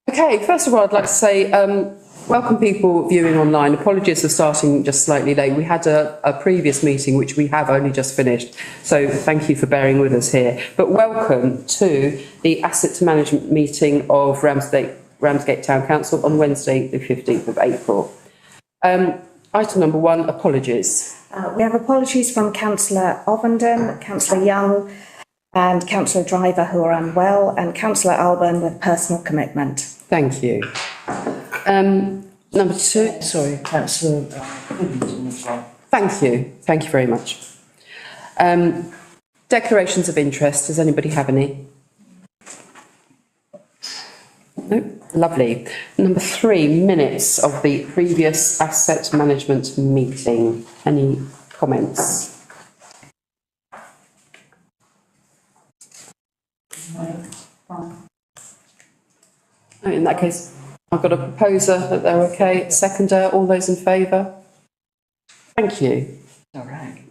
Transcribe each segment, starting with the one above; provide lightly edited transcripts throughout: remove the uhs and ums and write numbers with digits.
Okay, first of all, I'd like to say welcome people viewing online. Apologies for starting just slightly late. We had a previous meeting which we have only just finished, so thank you for bearing with us here. But welcome to the Asset Management meeting of Ramsgate Town Council on Wednesday the 15th of April. Item number 1, apologies. We have apologies from Councillor Ovenden, Councillor Young and Councillor Driver who are unwell, and Councillor Alban with personal commitment. Thank you. Number 2. Sorry, Councillor as well. Thank you. Thank you very much. Declarations of interest. Does anybody have any? No? Lovely. Number 3, minutes of the previous asset management meeting. Any comments? No, in that case, I've got a proposer that they're okay. Seconder, all those in favour? Thank you. All right.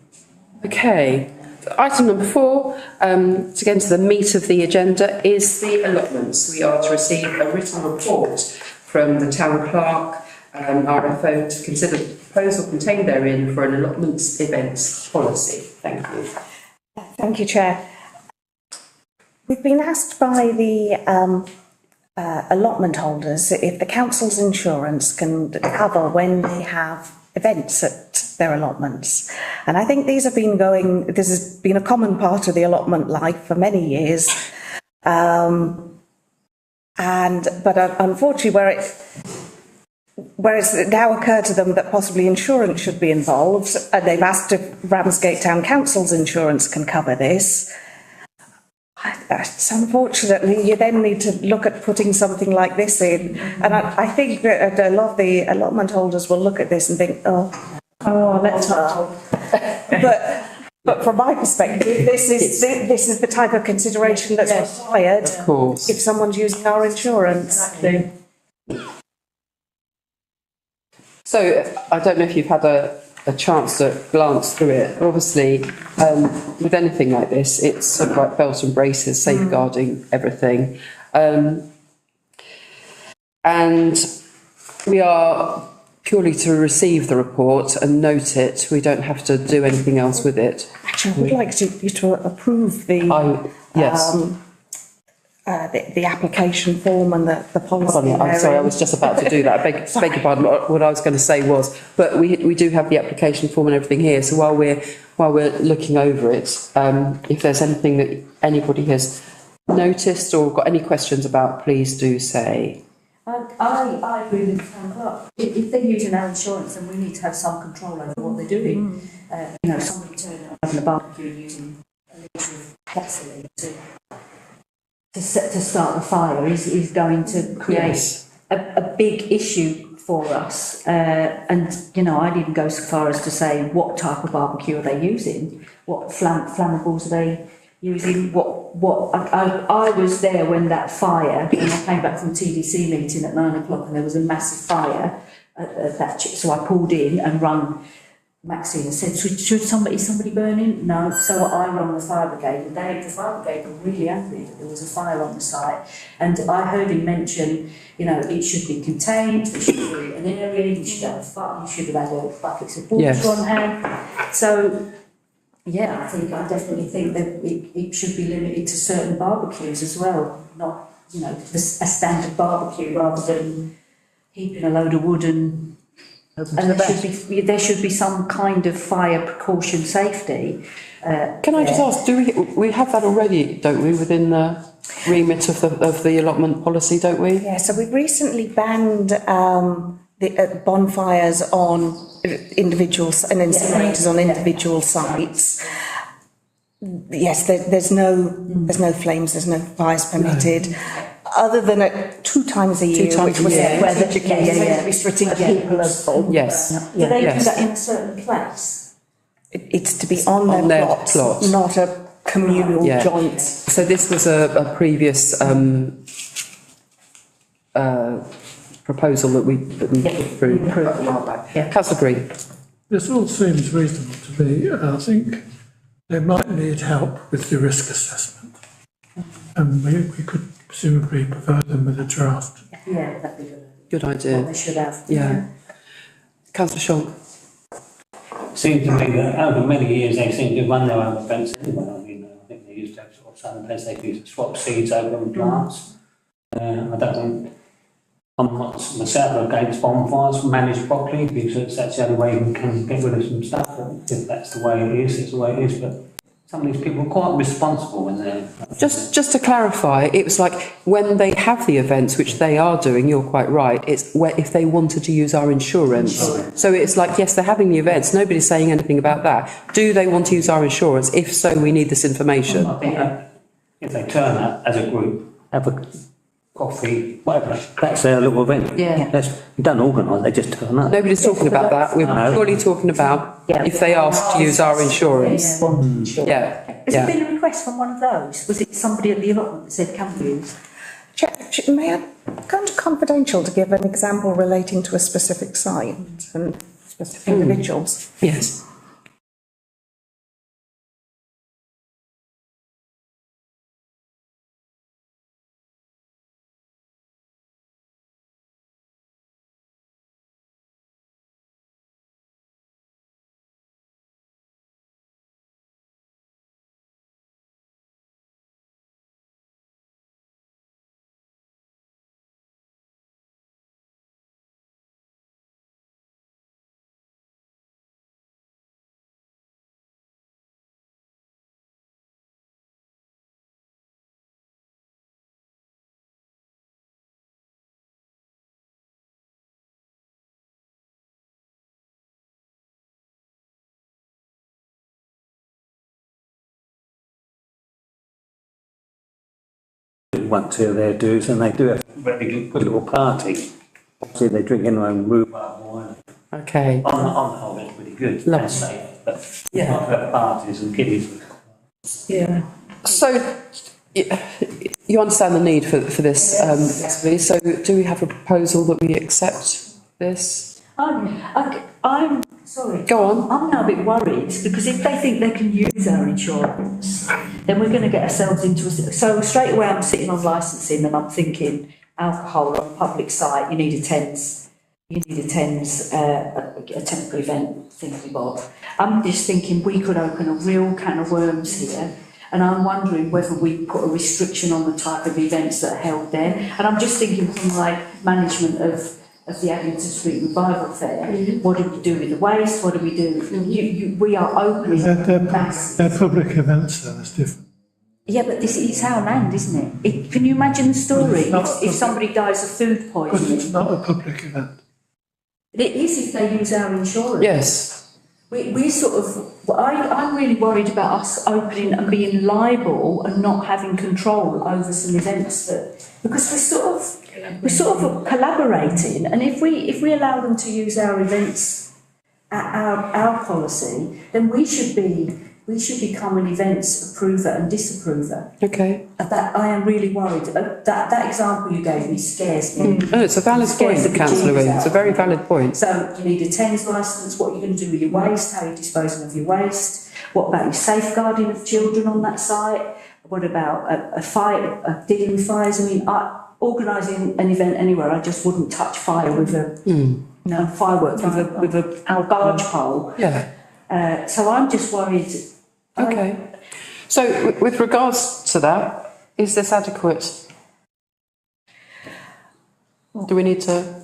Okay. Item number 4, to get into the meat of the agenda, is the allotments. We are to receive a written report from the Town Clerk, RFO, to consider the proposal contained therein for an allotments events policy. Thank you. Thank you, Chair. We've been asked by the allotment holders if the council's insurance can cover when they have events at their allotments. And I think this has been a common part of the allotment life for many years. But unfortunately, where it's now occurred to them that possibly insurance should be involved, and they've asked if Ramsgate Town Council's insurance can cover this. So unfortunately, you then need to look at putting something like this in. And I think that a lot of the allotment holders will look at this and think, let's not. But from my perspective, this is the type of consideration that's required of course. If someone's using our insurance. Exactly. So I don't know if you've had a chance to glance through it. Obviously, with anything like this, it's sort of like belt and braces, safeguarding everything. And we are purely to receive the report and note it. We don't have to do anything else with it. Actually, I would like you to approve the application form and the policy. I'm sorry, I was just about to do that. I beg your pardon. What I was going to say was, but we do have the application form and everything here. So while we're looking over it, if there's anything that anybody has noticed or got any questions about, please do say. I agree with the Town Clerk. If they're using our insurance, then we need to have some control over what they're doing. Somebody turning up having a barbecue and using a litre of gasoline to start the fire is going to create a big issue for us. And I'd even go so far as to say, what type of barbecue are they using? What flammables are they using? I was there when that fire, when I came back from the TDC meeting at 9 o'clock and there was a massive fire at that chip. So I pulled in and rung Maxine and said, should somebody burning? No. So I rang the fire brigade, and the fire brigade were really angry that there was a fire on the site. And I heard him mention, it should be contained, there should be an area, you should have had buckets of water on hand. So I definitely think that it should be limited to certain barbecues as well, not, a standard barbecue rather than heaping a load of wood and there should be some kind of fire precaution safety. Can I just ask, do we have that already, don't we, within the remit of the allotment policy, don't we? Yeah, so we've recently banned the bonfires on individuals and incinerators on individual sites. Yes, there's no flames, there's no fires permitted. Other than 2 times a year, which was where the restricting people as well. Yes. Do they do that in a certain place? It's to be on their plot, not a communal joint. So this was a previous proposal that we put through a while back. Councillor Green. This all seems reasonable to me. I think they might need help with the risk assessment. And we could presumably provide them with a draft. Yeah, that'd be good. Good What idea. they should have. Yeah. Councillor Shonk. Seems to me that over many years they seem to run their own events anyway. I mean, I think they used to have sort of Sundays, they used to swap seeds over on plants. I don't think, I'm not myself against bonfires managed properly, because that's the only way you can get rid of some stuff. If that's the way it is, it's the way it is. But some of these people are quite responsible when they're... Just to clarify, it was like when they have the events, which they are doing, you're quite right, it's where if they wanted to use our insurance. So it's like, yes, they're having the events, nobody's saying anything about that. Do they want to use our insurance? If so, we need this information. I think if they turn up as a group, have a coffee, whatever, that's their little event. Yeah. You don't organise, they just turn up. Nobody's talking about that. We're purely talking about if they ask to use our insurance. Yeah. Has it been a request from one of those? Was it somebody at the allotment that said, can we use? May I go into confidential to give an example relating to a specific site and specific individuals? Yes. Once here their dues, and they do have a really good little party. Obviously they drink in their own rhubarb wine. Okay. On the whole, it's really good. Lovely. That's safe, but not to have parties and kiddies. Yeah. So you understand the need for this, possibly. So do we have a proposal that we accept this? I'm sorry. Go on. I'm now a bit worried because if they think they can use our insurance, then we're going to get ourselves into a... So straight away I'm sitting on licensing and I'm thinking alcohol on a public site, you need a TENS, a temporary event thingamabob. I'm just thinking we could open a real can of worms here, and I'm wondering whether we put a restriction on the type of events that are held there. And I'm just thinking from my management of the Addington Street Revival Fair, what do we do with the waste? What do we do? We are opening They're public events, so that's different. Yeah, but this is our land, isn't it? Can you imagine the story if somebody dies of food Because poisoning? it's not a public event. It is if they use our insurance. Yes. We sort of, I'm really worried about us opening and being liable and not having control over some events because we're sort of collaborating, and if we allow them to use our events at our policy, then we should become an events approver and disapprover. Okay. That I am really worried. That example you gave me scares me. No, it's a valid point, Councillor Wing. It's a very valid point. So you need a TENS licence. What are you going to do with your waste? How are you disposing of your waste? What about your safeguarding of children on that site? What about a fire, dealing with fires? I mean, organising an event anywhere, I just wouldn't touch fire with fireworks with a barge pole. Yeah. So I'm just worried. Okay. So with regards to that, is this adequate? Do we need to?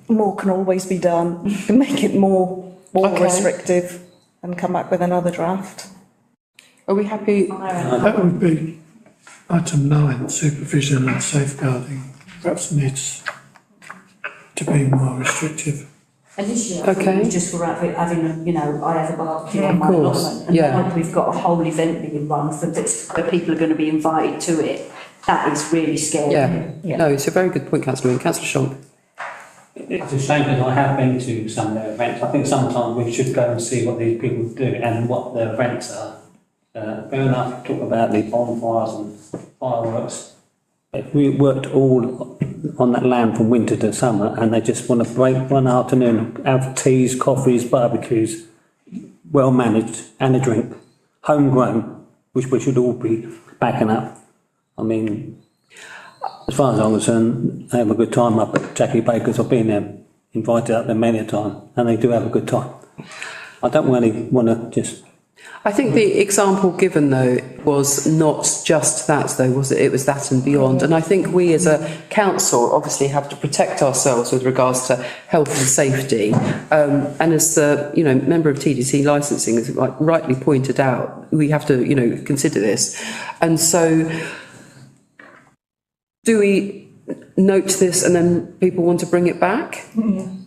More can always be done. You can make it more restrictive and come back with another draft. Are we happy? That would be item 9, supervision and safeguarding. Perhaps needs to be more restrictive. Initially, I thought it was just for having I have a barbecue on my course, allotment, and now we've got a whole event being run for this, where people are going to be invited to it. That is really scary. Yeah. No, it's a very good point, Councillor Wing. Councillor Shonk. It's a shame because I have been to some of their events. I think sometimes we should go and see what these people do and what their events are. Fair enough, talk about the bonfires and fireworks. If we worked all on that land from winter to summer and they just want to break one afternoon, have teas, coffees, barbecues, well managed and a drink, homegrown, which we should all be backing up. I mean, as far as I'm concerned, they have a good time up at Jackie Baker's. I've been there, invited up there many a time, and they do have a good time. I don't really want to just... I think the example given, though, was not just that, though, was it? It was that and beyond. And I think we as a council obviously have to protect ourselves with regards to health and safety. And as the, member of TDC licensing has rightly pointed out, we have to, consider this. And so do we note this and then people want to bring it back?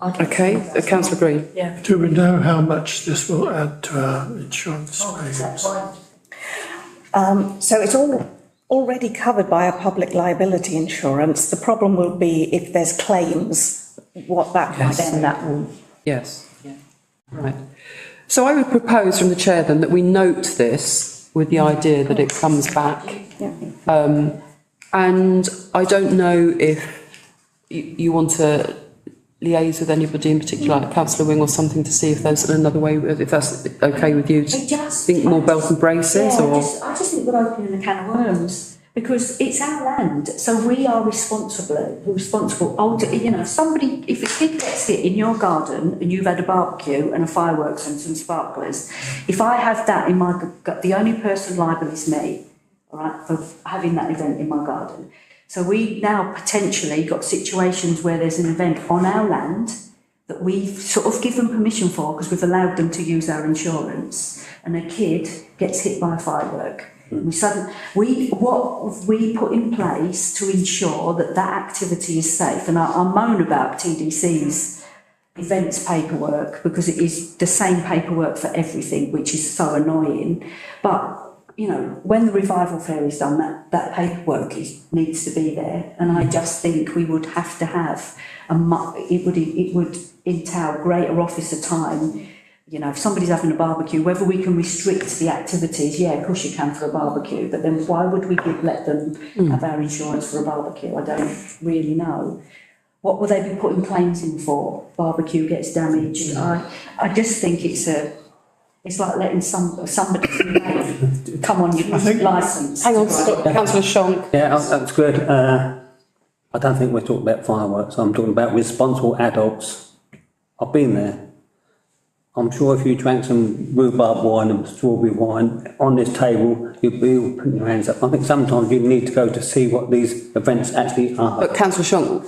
Okay, Councillor Green. Yeah. Do we know how much this will add to our insurance premiums? So it's all already covered by a public liability insurance. The problem will be if there's claims, what that might then that will. Yes. Yeah. Right. So I would propose from the chair then that we note this with the idea that it comes back. Yeah. And I don't know if you want to liaise with anybody in particular, like Councillor Wing or something, to see if there's another way, if that's okay with you, to think more belt and braces, yeah, or... I just think we're opening a can of worms, because it's our land, so we are responsible. Somebody, if a kid gets hit in your garden and you've had a barbecue and a fireworks and some sparklers, if I have that in my, the only person liable is me. All right, for having that event in my garden. So we now potentially got situations where there's an event on our land that we've sort of given permission for because we've allowed them to use our insurance, and a kid gets hit by a firework. What have we put in place to ensure that that activity is safe? And I moan about TDC's events paperwork because it is the same paperwork for everything, which is so annoying. But when the revival fair is done, that paperwork needs to be there, and I just think we would have to have it would entail greater officer time. If somebody's having a barbecue, whether we can restrict the activities, yeah, of course you can for a barbecue, but then why would we let them have our insurance for a barbecue? I don't really know. What will they be putting claims in for? Barbecue gets damaged. I just think it's like letting somebody come on your licence. Hang on, Councillor Shonk. Yeah, that's good. I don't think we're talking about fireworks. I'm talking about responsible adults. I've been there. I'm sure if you drank some rhubarb wine and strawberry wine on this table, you'd be all putting your hands up. I think sometimes you need to go to see what these events actually are. But Councillor Shonk,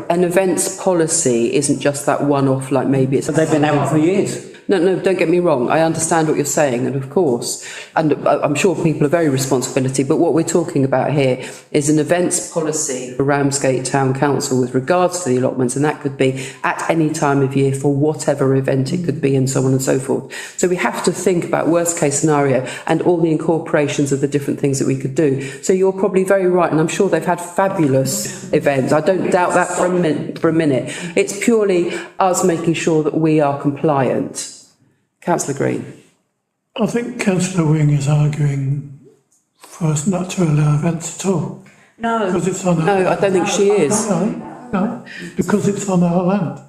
an events policy isn't just that one-off, like maybe it's... But they've been out for years. No, don't get me wrong. I understand what you're saying, and of course, and I'm sure people are very responsibility, but what we're talking about here is an events policy for Ramsgate Town Council with regards to the allotments, and that could be at any time of year for whatever event it could be, and so on and so forth. So we have to think about worst case scenario and all the incorporations of the different things that we could do. So you're probably very right, and I'm sure they've had fabulous events. I don't doubt that for a minute. It's purely us making sure that we are compliant. Councillor Green. I think Councillor Wing is arguing for us not to allow events at all. No. Because it's on our No, I don't think she is. No, because it's on our land.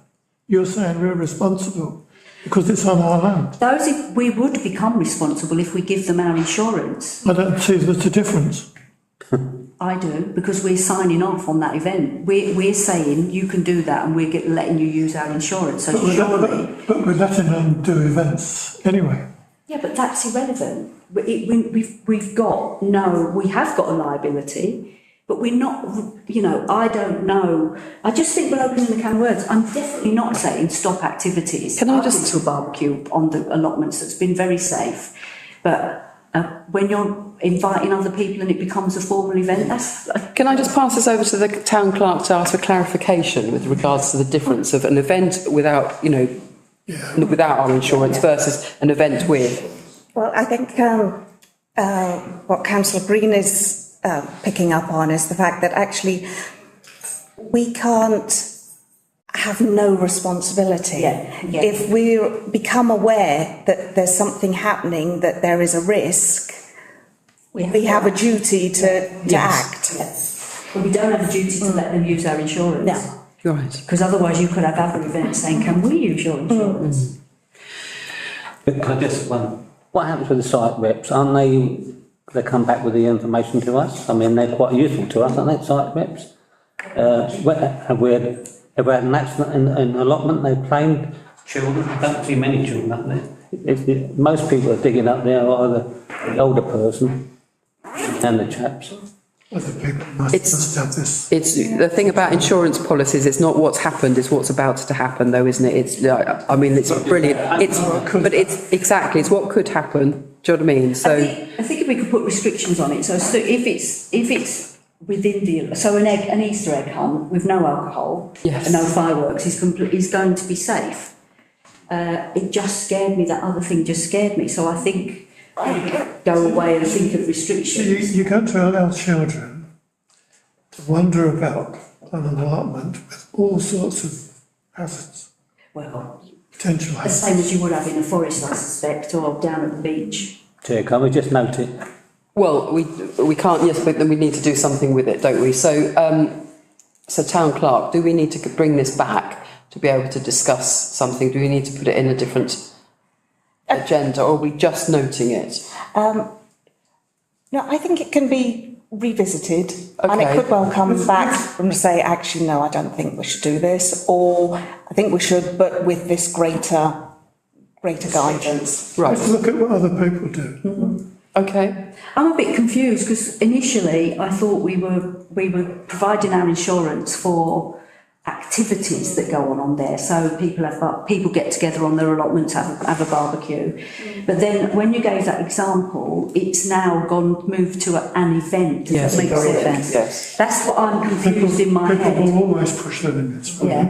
You're saying we're responsible because it's on our land. We would become responsible if we give them our insurance. I don't see there's a difference. I do, because we're signing off on that event. We're saying you can do that, and we're letting you use our insurance. So surely... But we're letting them do events anyway. Yeah, but that's irrelevant. We have got a liability, but we're not, I don't know. I just think we're opening the can of worms. I'm definitely not saying stop activities. Can I I've just... been to a barbecue on the allotments that's been very safe, but when you're inviting other people and it becomes a formal event, that's... Can I just pass this over to the town clerk to ask for clarification with regards to the difference of an event without, without our insurance versus an event with? Well, I think what Councillor Green is picking up on is the fact that actually we can't have no responsibility. If we become aware that there's something happening, that there is a risk, we have a duty to act. Yes. But we don't have a duty to let them use our insurance. No. Right. Because otherwise you could have other events saying, can we use your insurance? But I just wonder, what happens with the site reps? Aren't they they come back with the information to us. I mean, they're quite useful to us, aren't they, site reps? Have we ever had an accident in allotment? They've claimed children. I don't see many children up there. Most people are digging up there are either the older person and the chaps. Other people must have this. It's the thing about insurance policies. It's not what's happened; it's what's about to happen, though, isn't it? It's like, I mean, it's brilliant. But it's exactly it's what could happen. Do you know what I mean? So I think if we could put restrictions on it, so if it's within an Easter egg hunt with no alcohol Yes. and no fireworks is going to be safe. It just scared me. That other thing just scared me. So I think go away and think of restrictions. You're going to allow children to wander about on an allotment with all sorts of hazards, Well, potential the hazards. same as you would have in a forest, I suspect, or down at the beach. Chair, can we just note it? well, we can't. Yes, but then we need to do something with it, don't we? So so town clerk, do we need to bring this back to be able to discuss something? Do we need to put it in a different agenda, or are we just noting it? No, I think it can be revisited and it Okay. could well come back and say, actually, no, I don't think we should do this, or I think we should, but with this greater guidance. Right. Let's look at what other people do. Okay. I'm a bit confused because initially I thought we were providing our insurance for activities that go on there. So people get together on their allotments, have a barbecue. But then when you gave that example, it's now moved to an event. Does Yes, that make sense? yes. That's what I'm confused in my People head. will always push the limits. Yeah.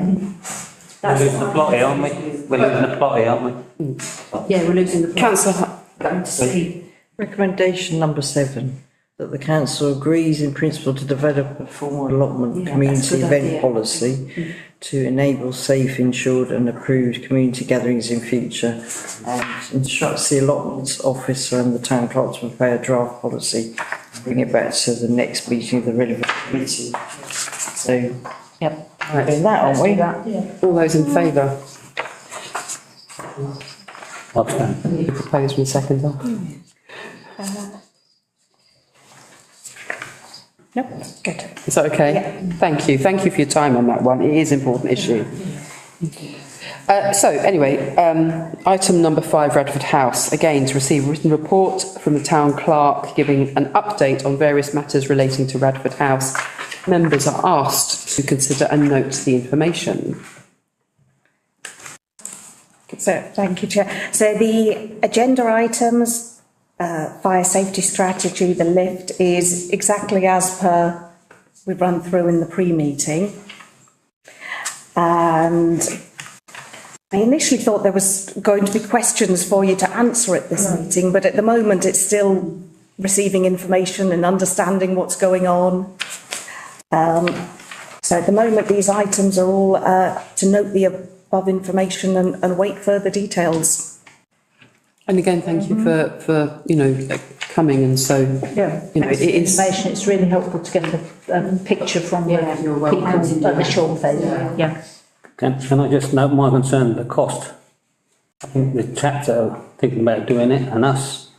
We're losing the plot here, aren't we? We're losing the plot here, aren't we? Yeah, we're losing the plot. Councillor, Going to see. Recommendation number 7, that the council agrees in principle to develop a formal allotment Yeah, that's a community good event idea. policy to enable safe, insured and approved community gatherings in future, and instructs the allotments officer and the town clerk to prepare a draft policy, bring it back to the next meeting of the relevant committee. So, Yep. we're doing that, aren't we? Yeah. all those in favour? Abstain. You propose me second. No, good. Is that okay? Yeah. Thank you. Thank you for your time on that one. It is an important issue. So anyway, item number 5, Radford House, again to receive a written report from the town clerk giving an update on various matters relating to Radford House. Members are asked to consider and note the information. So, thank you, Chair. So the agenda items, fire safety strategy, the lift is exactly as per we run through in the pre-meeting. And I initially thought there was going to be questions for you to answer at this meeting, but at the moment it's still receiving information and understanding what's going on. So at the moment these items are all to note the above information and await further details. And again, thank you for coming, and so Yeah, you know it is. information. It's really helpful to get a picture from the You're people welcome. at the shore thing. Yeah. Can I just note my concern, the cost? I think the chaps that are thinking about doing it and us,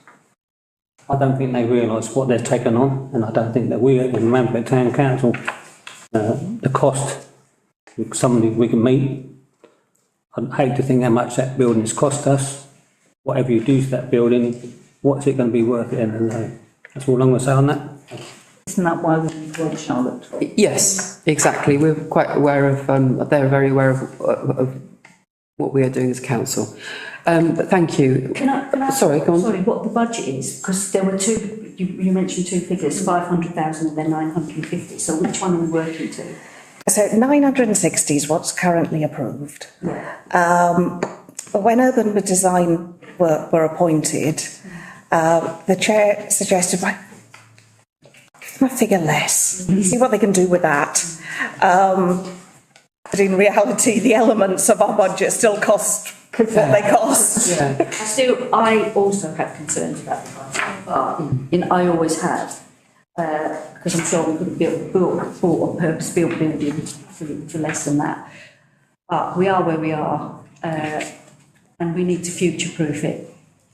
I don't think they realise what they're taking on, and I don't think that we at the Ramsgate Town Council, the cost, somebody we can meet. I'd hate to think how much that building's cost us. Whatever you do to that building, what's it going to be worth at the end of the day? That's all I'm going to say on that. Isn't that why we employed Charlotte? Yes, exactly. We're quite aware of. They're very aware of what we are doing as council. But thank you. Can I Sorry, go on. Sorry, what the budget is? Because there were two, you mentioned two figures, 500,000 and then 950. So which one are we working to? So 960 is what's currently approved. When urban design were appointed, the chair suggested, right, give them a figure less, see what they can do with that. But in reality, the elements of our budget still cost what they cost. Yeah. I also have concerns about the budget, but I always have. Because I'm sure we could have bought a purpose-built building for less than that. But we are where we are, and we need to future-proof it.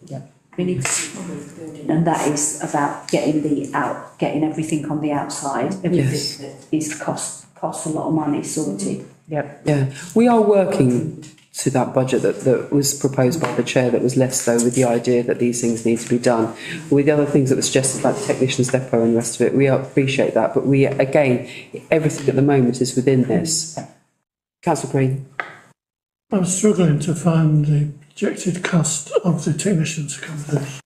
Yeah. We need to improve the building, and that is about getting everything on the outside, everything that is costs a lot of money sorted. Yep. Yeah, we are working to that budget that was proposed by the chair, that was less though, with the idea that these things need to be done. With the other things that were suggested about the technician's depot and the rest of it, we appreciate that, but we, again, everything at the moment is within this. Councillor Green. I'm struggling to find the projected cost of the technician's accommodation.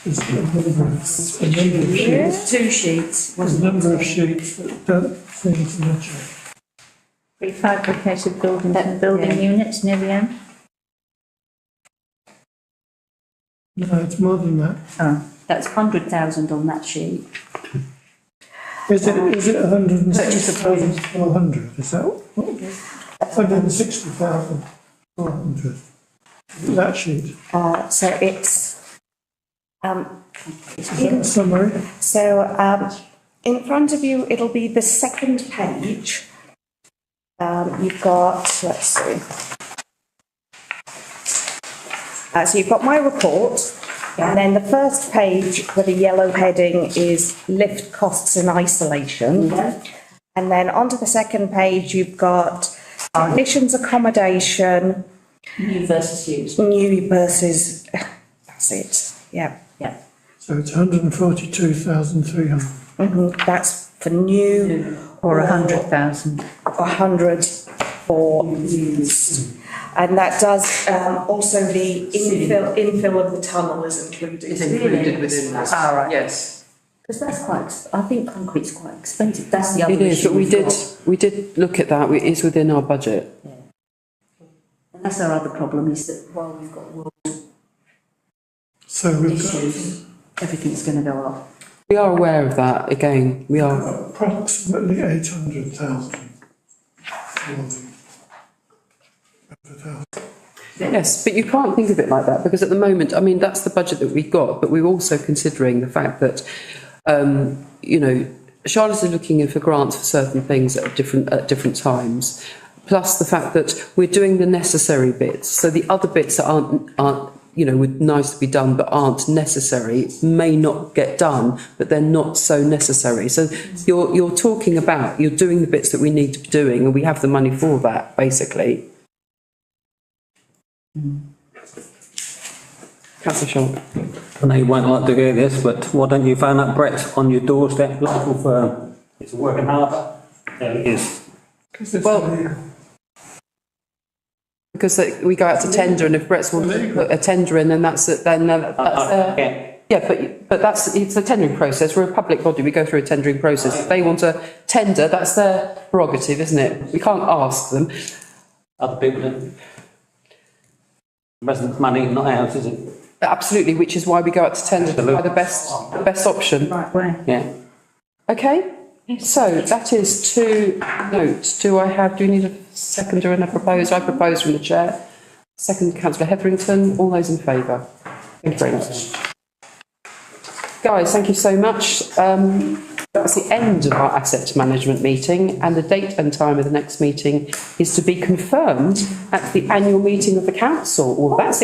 There's a number of sheets. 2 sheets. There's a number of sheets that don't seem to match up. Prefabricated buildings and building units near the end. No, it's more than that. Oh, That's 100,000 on that sheet. Is it 160,400? Is that what? 160,400. That sheet. So it's, Is that a summary? so, in front of you, it'll be the second page. You've got, let's see. So you've got my report, and then the first page with a yellow heading is lift costs in isolation. And then onto the second page, you've got technicians' accommodation, New versus used. new versus, that's it, yeah. So it's 142,300. That's for new or 100,000. 100 for used. And that does, also the infill of the tunnel is included. It's included within that. Ah, right. Yes. Because that's I think concrete's quite expensive. That's the other It is, issue but we we've did, got. we did look at that, it is within our budget. And that's our other problem, is that while we've got world So we've got issues, everything's going to go up. We are aware of that, again, we are. approximately 800,000 for the house. Yes, but you can't think of it like that, because at the moment, I mean, that's the budget that we've got, but we're also considering the fact that, Charlotte is looking in for grants for certain things at different times, plus the fact that we're doing the necessary bits. So the other bits that aren't would nice to be done but aren't necessary may not get done, but they're not so necessary. So you're talking about, you're doing the bits that we need to be doing, and we have the money for that, basically. Councillor Shaw. I know you won't like to hear this, but why don't you phone up Brett on your doorstep, local firm? It's a working harbour. There it is. Well, because we go out to tender, and if Brett's wants to put a tender in, then that's it. Then that's but it's a tendering process. We're a public body. We go through a tendering process. If they want a tender, that's their prerogative, isn't it? We can't ask them. Other people don't. Residents' money, not ours, is it? Absolutely, which is why we go out to tender to buy the best option. Right way. Yeah. Okay. So that is 2 notes. Do we need a seconder and a proposer? I propose from the chair. Second, Councillor Hetherington. All those in favour? Thank you very much. Guys, thank you so much. That's the end of our asset management meeting, and the date and time of the next meeting is to be confirmed at the annual meeting of the council. Well, that's